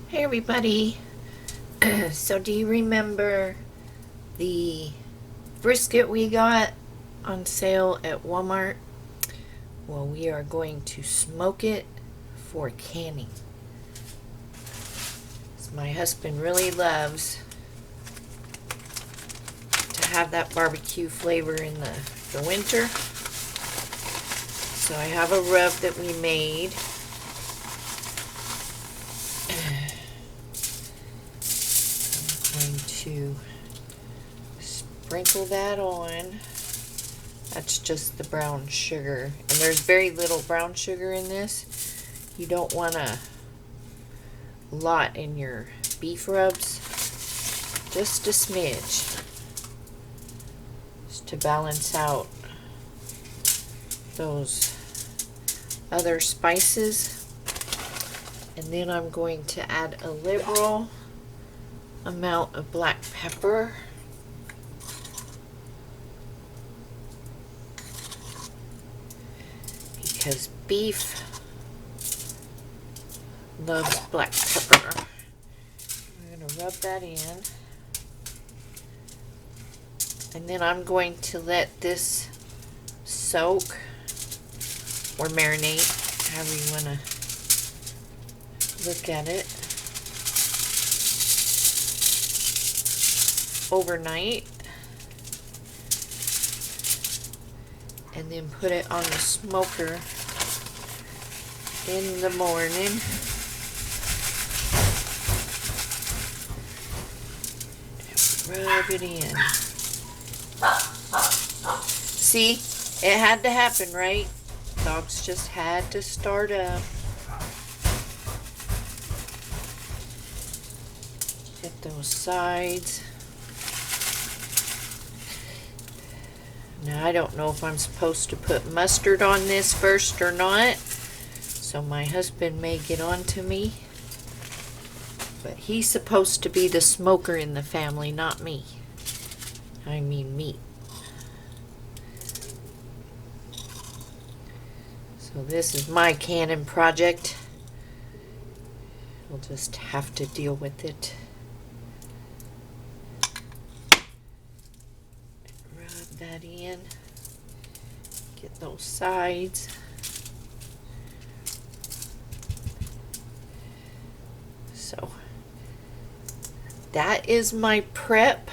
Hey everybody. So do you remember the brisket we got on sale at Walmart? Well, we are going to smoke it for canning. So my husband really loves to have that barbecue flavor in the winter. So I have a rub that we made. Going to sprinkle that on. That's just the brown sugar, and there's very little brown sugar in this. You don't want a lot in your beef rubs, just a smidge, just to balance out those other spices. And then I'm going to add a liberal amount of black pepper. Because beef loves black pepper. I'm going to rub that in. And then I'm going to let this soak or marinate, however you want to look at it, overnight, and then put it on the smoker in the morning. Rub it in. See, it had to happen, right? Dogs just had to start up. Get those sides. Now, I don't know if I'm supposed to put mustard on this first or not, so my husband may get on to me. But he's supposed to be the smoker in the family, not me. I mean meat. So this is my canning project. We'll just have to deal with it. That in, get those sides. So that is my prep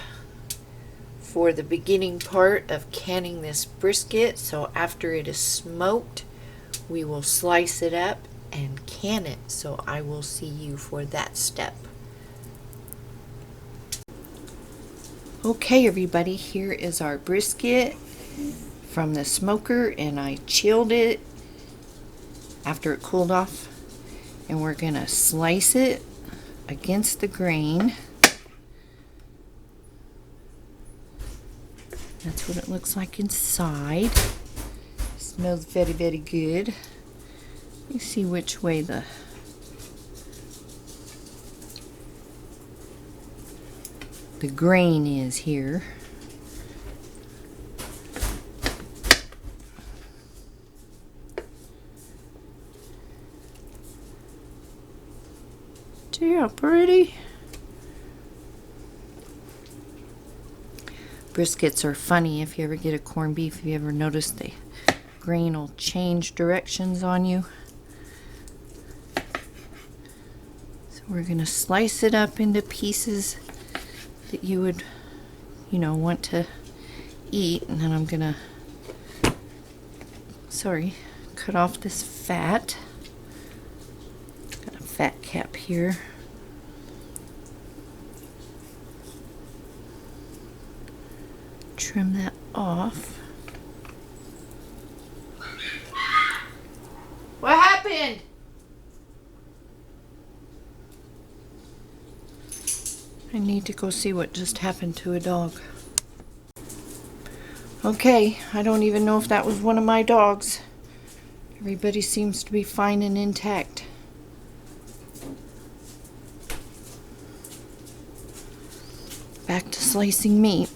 for the beginning part of canning this brisket. So after it is smoked, we will slice it up and can it. So I will see you for that step. Okay everybody, here is our brisket from the smoker, and I chilled it after it cooled off, and we're gonna slice it against the grain. That's what it looks like inside. Smells very, very good. Let me see which way the grain is here. See how pretty? Briskets are funny. If you ever get a corned beef, have you ever noticed the grain will change directions on you? So we're gonna slice it up into pieces that you would, want to eat, and then I'm gonna, cut off this fat. Got a fat cap here. Trim that off. What happened? I need to go see what just happened to a dog. Okay, I don't even know if that was one of my dogs. Everybody seems to be fine and intact. Back to slicing meat.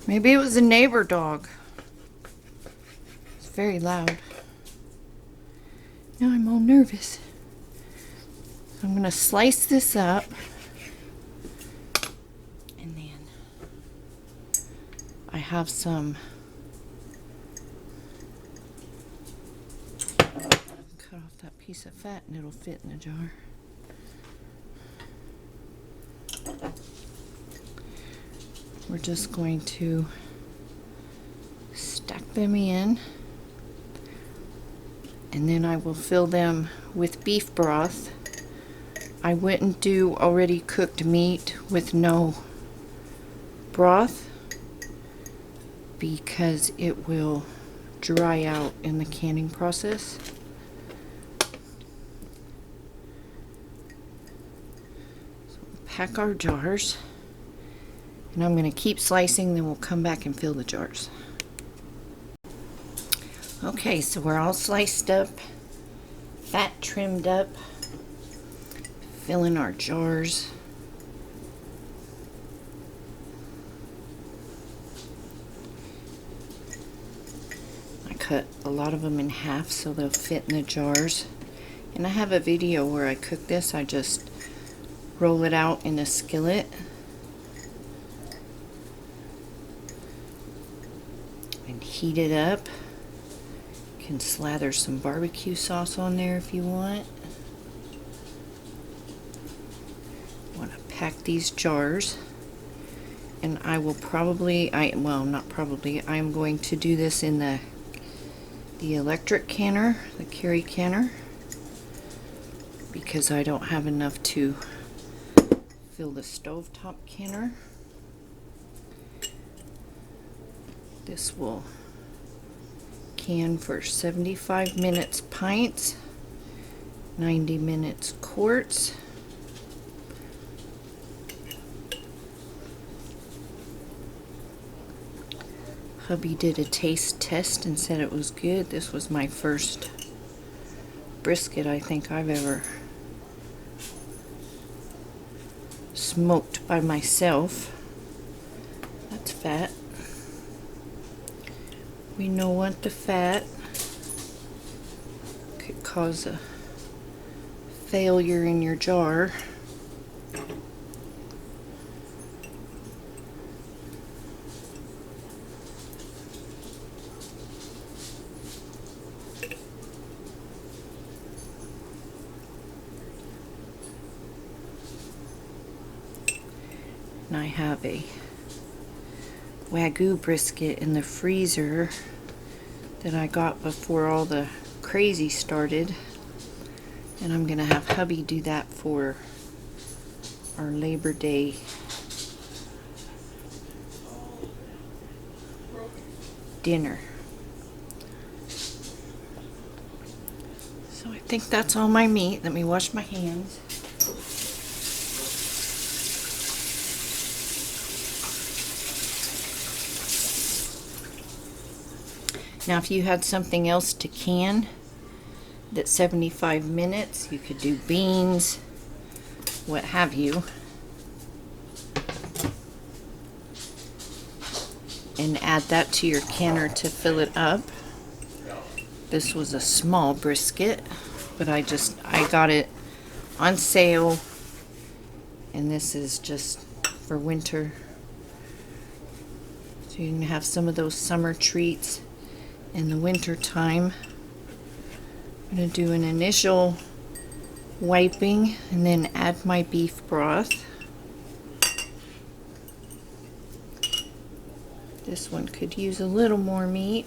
Maybe it was a neighbor dog. It's very loud. Now I'm all nervous. I'm going to slice this up, and then I have some cut off that piece of fat and it'll fit in the jar. We're just going to stack them in, and then I will fill them with beef broth. I wouldn't do already cooked meat with no broth because it will dry out in the canning process. So pack our jars, and I'm going to keep slicing, then we'll come back and fill the jars. Okay, so we're all sliced up, fat trimmed up, fill in our jars. I cut a lot of them in half so they'll fit in the jars. And I have a video where I cook this. I just roll it out in a skillet. And heat it up. You can slather some barbecue sauce on there if you want. Pack these jars, and I will probably, not probably, I'm going to do this in the electric canner, the Kerry canner, because I don't have enough to fill the stovetop canner. This will can for 75 minutes pints, 90 minutes quarts. Hubby did a taste test and said it was good. This was my first brisket I think I've ever smoked by myself. That's fat. We know what the fat could cause a failure in your jar. And I have a Wagyu brisket in the freezer that I got before all the crazy started. And I'm gonna have hubby do that for our Labor Day dinner. So I think that's all my meat. Let me wash my hands. Now if you had something else to can that's 75 minutes, you could do beans, what have you, and add that to your canner to fill it up. This was a small brisket, but I got it on sale, and this is just for winter. So you can have some of those summer treats in the winter time. I'm going to do an initial wiping and then add my beef broth. This one could use a little more meat,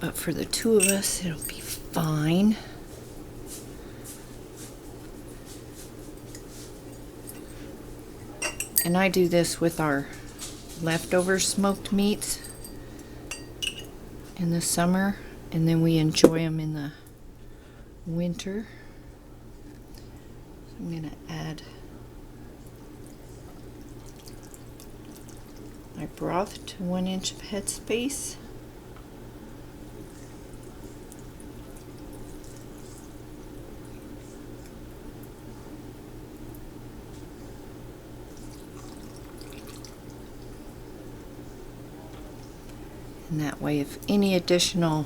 but for the two of us it'll be fine. And I do this with our leftover smoked meats in the summer, and then we enjoy them in the winter. So I'm going to add my broth to 1 inch of headspace. And that way, if any additional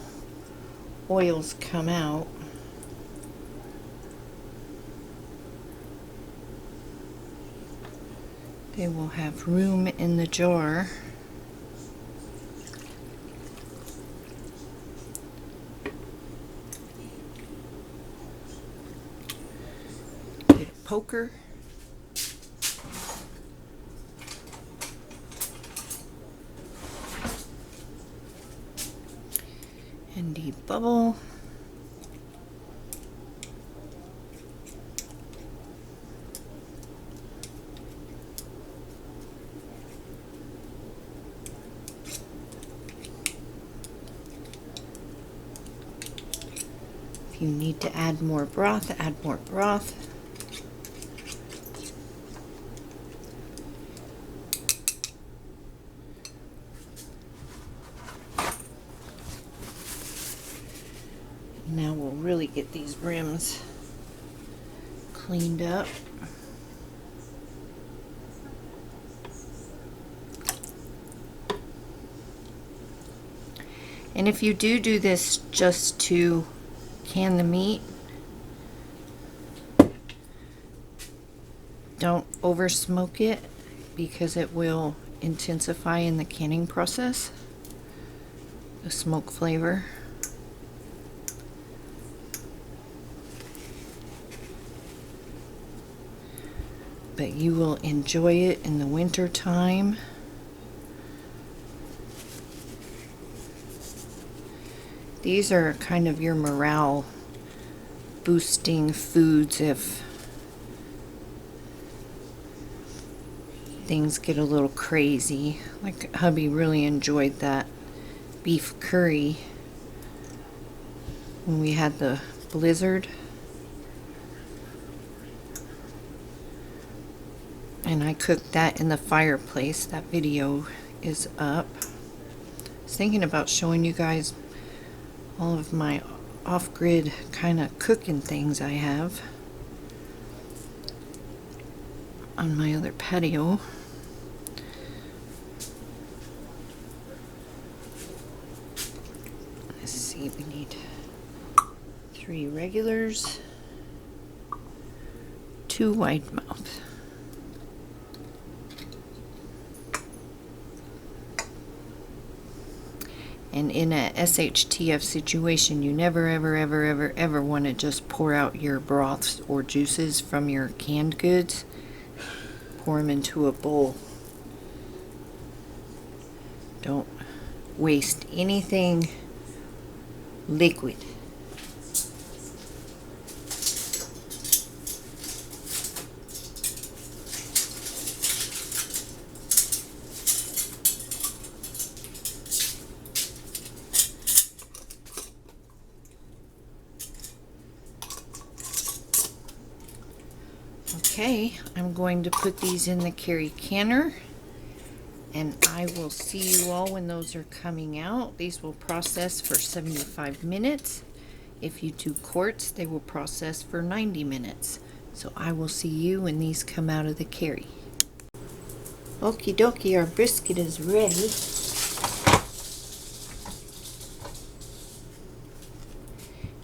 oils come out. They will have room in the jar. Get a poker. And debubble. If you need to add more broth, add more broth. Now we'll really get these rims cleaned up. And if you do this just to can the meat, don't over smoke it because it will intensify in the canning process, the smoke flavor. But you will enjoy it in the winter time. These are kind of your morale boosting foods if things get a little crazy. Like hubby really enjoyed that beef curry when we had the blizzard. And I cooked that in the fireplace. That video is up. I was thinking about showing you guys all of my off-grid kind of cooking things I have on my other patio. Let's see, we need 3 regulars, 2 wide mouth. And in a SHTF situation, you never, ever, ever, ever, ever want to just pour out your broths or juices from your canned goods. Pour them into a bowl. Don't waste anything liquid. Okay, I'm going to put these in the carry canner, and I will see you all when those are coming out. These will process for 75 minutes. If you do quarts, they will process for 90 minutes. So I will see you when these come out of the carry. Okie dokie, our brisket is ready.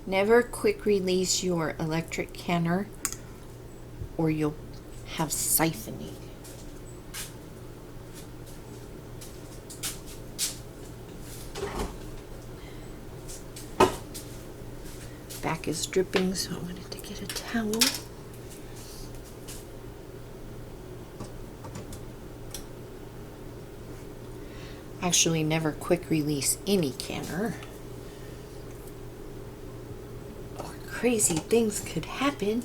Never quick release your electric canner or you'll have siphoning. Back is dripping, so I wanted to get a towel. Actually, never quick release any canner, or crazy things could happen.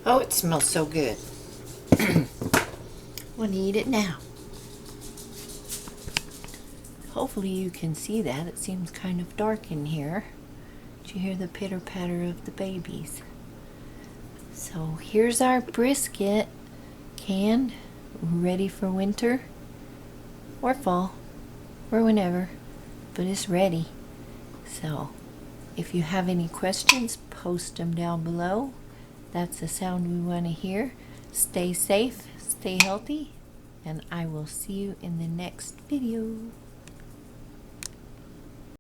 Oh, it smells so good. I want to eat it now. Hopefully you can see that. It seems kind of dark in here. Did you hear the pitter patter of the babies? So here's our brisket canned, ready for winter or fall or whenever, but it's ready. So if you have any questions, post them down below. That's the sound we want to hear. Stay safe, stay healthy, and I will see you in the next video.